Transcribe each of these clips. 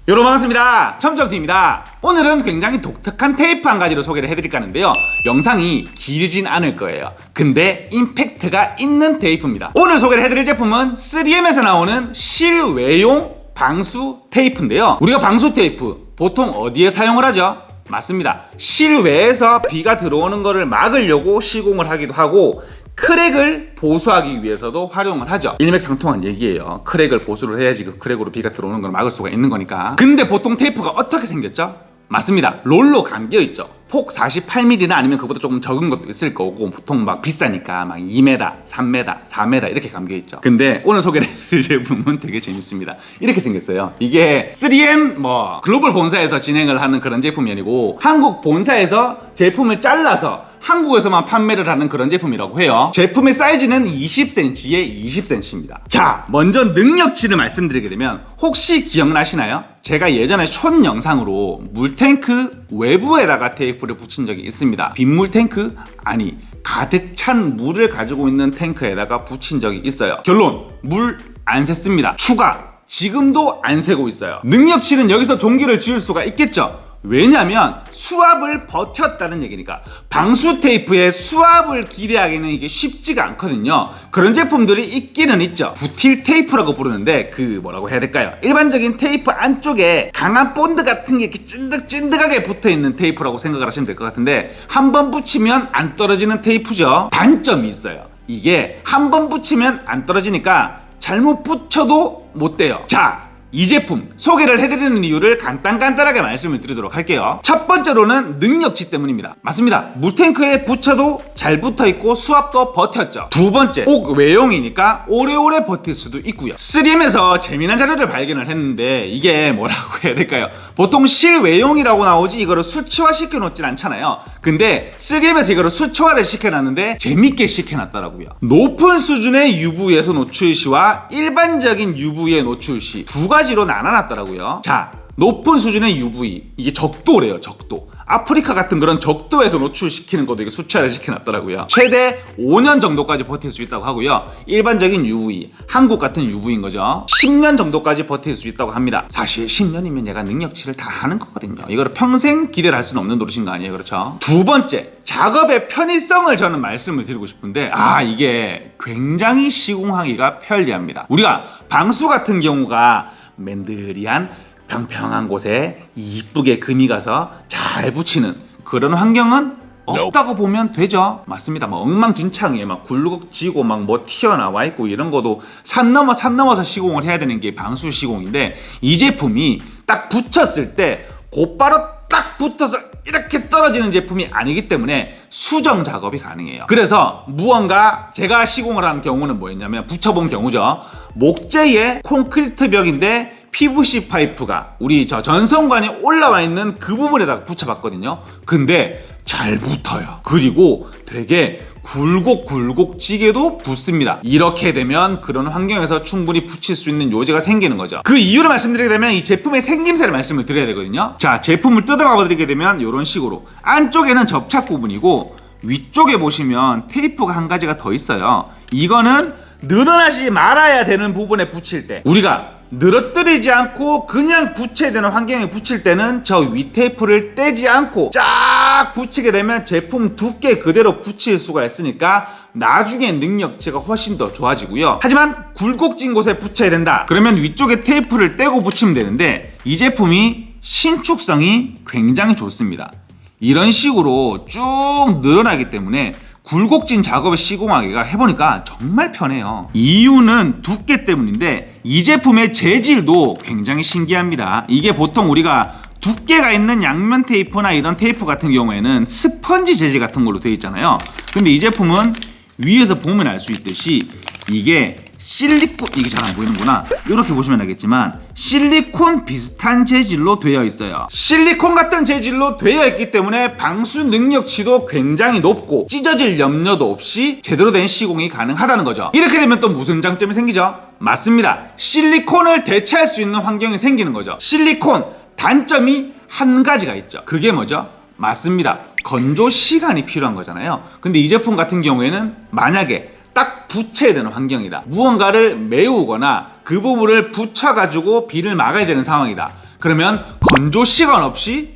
여러분 반갑습니다. 첨첨TV입니다. 오늘은 굉장히 독특한 테이프 한 가지로 소개를 해드릴까 하는데요, 영상이 길진 않을 거예요. 근데 임팩트가 있는 테이프입니다. 오늘 소개를 해드릴 제품은 3M에서 나오는 실외용 방수 테이프인데요, 우리가 방수 테이프 보통 어디에 사용을 하죠? 맞습니다. 실외에서 비가 들어오는 것을 막으려고 시공을 하기도 하고, 크랙을 보수하기 위해서도 활용을 하죠. 일맥상통한 얘기예요. 크랙을 보수를 해야지 그 크랙으로 비가 들어오는 걸 막을 수가 있는 거니까. 근데 보통 테이프가 어떻게 생겼죠? 맞습니다. 롤로 감겨 있죠. 폭 48mm나 아니면 그보다 조금 적은 것도 있을 거고, 보통 막 비싸니까 막 2m, 3m, 4m 이렇게 감겨 있죠. 근데 오늘 소개해드릴 제품은 되게 재밌습니다. 이렇게 생겼어요. 이게 3M 글로벌 본사에서 진행을 하는 그런 제품이 아니고, 한국 본사에서 제품을 잘라서 한국에서만 판매를 하는 그런 제품이라고 해요. 제품의 사이즈는 20cm에 20cm입니다. 자, 먼저 능력치를 말씀드리게 되면, 혹시 기억나시나요? 제가 예전에 숏 영상으로 물탱크 외부에다가 테이프를 붙인 적이 있습니다. 빗물 탱크? 아니, 가득 찬 물을 가지고 있는 탱크에다가 붙인 적이 있어요. 결론, 물 안 샜습니다. 추가, 지금도 안 새고 있어요. 능력치는 여기서 종기를 지을 수가 있겠죠? 왜냐면 수압을 버텼다는 얘기니까. 방수 테이프의 수압을 기대하기는 이게 쉽지가 않거든요. 그런 제품들이 있기는 있죠. 부틸 테이프라고 부르는데, 뭐라고 해야 될까요? 일반적인 테이프 안쪽에 강한 본드 같은 게 이렇게 찐득찐득하게 붙어있는 테이프라고 생각을 하시면 될 것 같은데, 한번 붙이면 안 떨어지는 테이프죠. 단점이 있어요. 이게 한번 붙이면 안 떨어지니까 잘못 붙여도 못 돼요. 자, 이 제품 소개를 해드리는 이유를 간단하게 말씀을 드리도록 할게요. 첫 번째로는 능력치 때문입니다. 맞습니다. 물탱크에 붙여도 잘 붙어있고 수압도 버텼죠. 두 번째, 꼭 외용이니까 오래오래 버틸 수도 있고요. 3M에서 재미난 자료를 발견을 했는데, 이게 뭐라고 해야 될까요? 보통 실외용이라고 나오지 이거를 수치화 시켜놓진 않잖아요. 근데 3M에서 이거를 수치화를 시켜놨는데 재밌게 시켜놨더라고요. 높은 수준의 UV에서 노출 시와 일반적인 UV의 노출 시 두 가지로 나눠놨더라고요. 자, 높은 수준의 UV, 이게 적도래요. 적도. 아프리카 같은 그런 적도에서 노출시키는 것도 이게 수치화를 시켜놨더라고요. 최대 5년 정도까지 버틸 수 있다고 하고요. 일반적인 UV, 한국 같은 UV인 거죠, 10년 정도까지 버틸 수 있다고 합니다. 사실 10년이면 얘가 능력치를 다 하는 거거든요. 이거를 평생 기대를 할 수는 없는 노릇인 거 아니에요, 그렇죠? 두 번째, 작업의 편의성을 저는 말씀을 드리고 싶은데, 이게 굉장히 시공하기가 편리합니다. 우리가 방수 같은 경우가 맨들이한 평평한 곳에 이쁘게 금이 가서 잘 붙이는 그런 환경은 없다고 보면 되죠. 맞습니다. 엉망진창이에요. 막 굴곡지고 막 튀어나와 있고, 이런 것도 산 넘어서 시공을 해야 되는 게 방수 시공인데, 이 제품이 딱 붙였을 때 곧바로 딱 붙어서 이렇게 떨어지는 제품이 아니기 때문에 수정 작업이 가능해요. 그래서 무언가 제가 시공을 한 경우는 뭐였냐면, 붙여본 경우죠. 목재의 콘크리트 벽인데 PVC 파이프가 우리 전선관이 올라와 있는 그 부분에다가 붙여봤거든요. 근데 잘 붙어요. 그리고 되게 굴곡지게도 붙습니다. 이렇게 되면 그런 환경에서 충분히 붙일 수 있는 요지가 생기는 거죠. 그 이유를 말씀드리게 되면 이 제품의 생김새를 말씀을 드려야 되거든요. 자, 제품을 뜯어봐 드리게 되면 이런 식으로 안쪽에는 접착 부분이고, 위쪽에 보시면 테이프가 한 가지가 더 있어요. 이거는 늘어나지 말아야 되는 부분에 붙일 때, 우리가 늘어뜨리지 않고 그냥 붙여야 되는 환경에 붙일 때는 저 위 테이프를 떼지 않고 쫙 붙이게 되면 제품 두께 그대로 붙일 수가 있으니까 나중에 능력치가 훨씬 더 좋아지고요. 하지만 굴곡진 곳에 붙여야 된다 그러면 위쪽에 테이프를 떼고 붙이면 되는데, 이 제품이 신축성이 굉장히 좋습니다. 이런 식으로 쭉 늘어나기 때문에 굴곡진 작업을 시공하기가 해보니까 정말 편해요. 이유는 두께 때문인데, 이 제품의 재질도 굉장히 신기합니다. 이게 보통 우리가 두께가 있는 양면 테이프나 이런 테이프 같은 경우에는 스펀지 재질 같은 걸로 되어 있잖아요. 근데 이 제품은 위에서 보면 알 수 있듯이 이게 실리콘, 이게 잘 안 보이는구나. 이렇게 보시면 알겠지만 실리콘 비슷한 재질로 되어 있어요. 실리콘 같은 재질로 되어 있기 때문에 방수 능력치도 굉장히 높고 찢어질 염려도 없이 제대로 된 시공이 가능하다는 거죠. 이렇게 되면 또 무슨 장점이 생기죠? 맞습니다. 실리콘을 대체할 수 있는 환경이 생기는 거죠. 실리콘 단점이 한 가지가 있죠. 그게 뭐죠? 맞습니다. 건조 시간이 필요한 거잖아요. 근데 이 제품 같은 경우에는 만약에 딱 붙여야 되는 환경이다, 무언가를 메우거나 그 부분을 붙여가지고 비를 막아야 되는 상황이다, 그러면 건조 시간 없이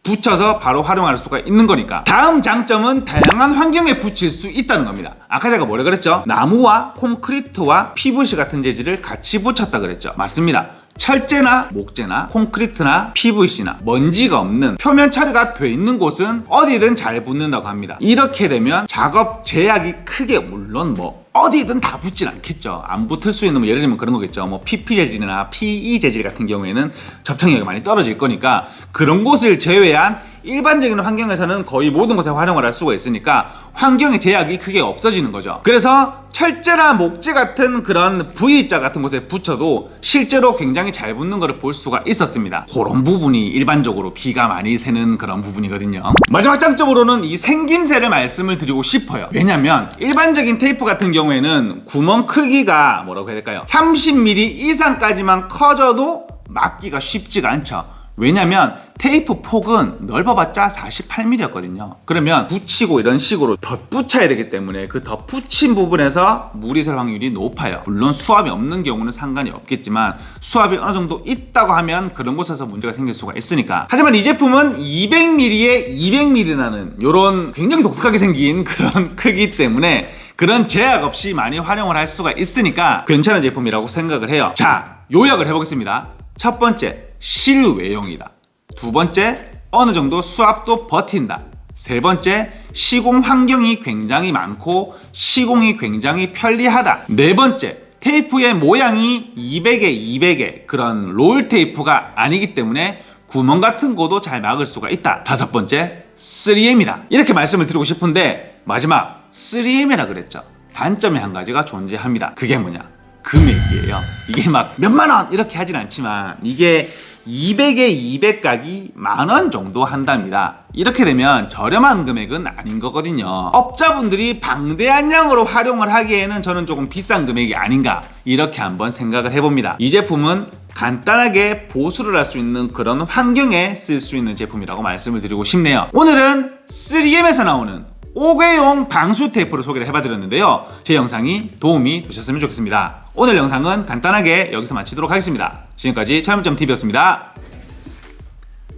붙여서 바로 활용할 수가 있는 거니까. 다음 장점은 다양한 환경에 붙일 수 있다는 겁니다. 아까 제가 뭐라 그랬죠? 나무와 콘크리트와 PVC 같은 재질을 같이 붙였다 그랬죠. 맞습니다. 철제나 목재나 콘크리트나 PVC나 먼지가 없는 표면 처리가 돼 있는 곳은 어디든 잘 붙는다고 합니다. 이렇게 되면 작업 제약이 크게, 물론 뭐 어디든 다 붙진 않겠죠. 안 붙을 수 있는, 뭐 예를 들면 그런 거겠죠. 뭐 PP 재질이나 PE 재질 같은 경우에는 접착력이 많이 떨어질 거니까 그런 곳을 제외한 일반적인 환경에서는 거의 모든 곳에 활용을 할 수가 있으니까 환경의 제약이 크게 없어지는 거죠. 그래서 철제나 목재 같은 그런 V자 같은 곳에 붙여도 실제로 굉장히 잘 붙는 것을 볼 수가 있었습니다. 그런 부분이 일반적으로 비가 많이 새는 그런 부분이거든요. 마지막 장점으로는 이 생김새를 말씀을 드리고 싶어요. 왜냐면 일반적인 테이프 같은 경우에는 구멍 크기가 뭐라고 해야 될까요? 30mm 이상까지만 커져도 막기가 쉽지가 않죠. 왜냐면 테이프 폭은 넓어봤자 48mm였거든요. 그러면 붙이고 이런 식으로 덧붙여야 되기 때문에 그 덧붙인 부분에서 물이 셀 확률이 높아요. 물론 수압이 없는 경우는 상관이 없겠지만 수압이 어느 정도 있다고 하면 그런 곳에서 문제가 생길 수가 있으니까. 하지만 이 제품은 200mm에 200mm라는 이런 굉장히 독특하게 생긴 그런 크기 때문에 그런 제약 없이 많이 활용을 할 수가 있으니까 괜찮은 제품이라고 생각을 해요. 자, 요약을 해보겠습니다. 첫 번째, 실외용이다. 두 번째, 어느 정도 수압도 버틴다. 세 번째, 시공 환경이 굉장히 많고 시공이 굉장히 편리하다. 네 번째, 테이프의 모양이 200에 200의 그런 롤 테이프가 아니기 때문에 구멍 같은 거도 잘 막을 수가 있다. 다섯 번째, 3M이다. 이렇게 말씀을 드리고 싶은데 마지막 3M이라 그랬죠. 단점이 한 가지가 존재합니다. 그게 뭐냐? 금액이에요. 이게 막 몇만 원 이렇게 하진 않지만 이게 200에 200각이 10,000원 정도 한답니다. 이렇게 되면 저렴한 금액은 아닌 거거든요. 업자분들이 방대한 양으로 활용을 하기에는 저는 조금 비싼 금액이 아닌가 이렇게 한번 생각을 해봅니다. 이 제품은 간단하게 보수를 할 수 있는 그런 환경에 쓸 수 있는 제품이라고 말씀을 드리고 싶네요. 오늘은 3M에서 나오는 5개용 방수 테이프를 소개를 해봐드렸는데요. 제 영상이 도움이 되셨으면 좋겠습니다. 오늘 영상은 간단하게 여기서 마치도록 하겠습니다. 지금까지 차용점TV였습니다.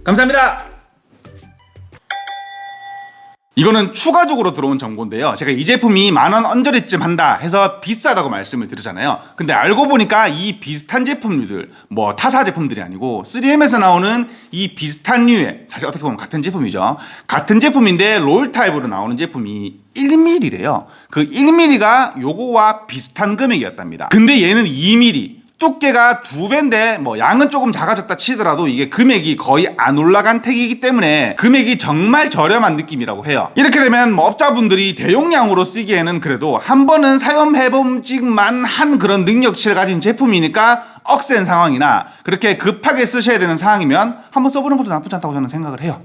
감사합니다. 이거는 추가적으로 들어온 정보인데요. 제가 이 제품이 10,000원 언저리쯤 한다 해서 비싸다고 말씀을 드렸잖아요. 근데 알고 보니까 이 비슷한 제품류들, 뭐 타사 제품들이 아니고 3M에서 나오는 이 비슷한 류의, 사실 어떻게 보면 같은 제품이죠. 같은 제품인데 롤 타입으로 나오는 제품이 1mm래요. 그 1mm가 요거와 비슷한 금액이었답니다. 근데 얘는 2mm. 두께가 2배인데 뭐 양은 조금 작아졌다 치더라도 이게 금액이 거의 안 올라간 택이기 때문에 금액이 정말 저렴한 느낌이라고 해요. 이렇게 되면 뭐 업자분들이 대용량으로 쓰기에는 그래도 한 번은 사용해봄직만 한 그런 능력치를 가진 제품이니까 억센 상황이나 그렇게 급하게 쓰셔야 되는 상황이면 한번 써보는 것도 나쁘지 않다고 저는 생각을 해요.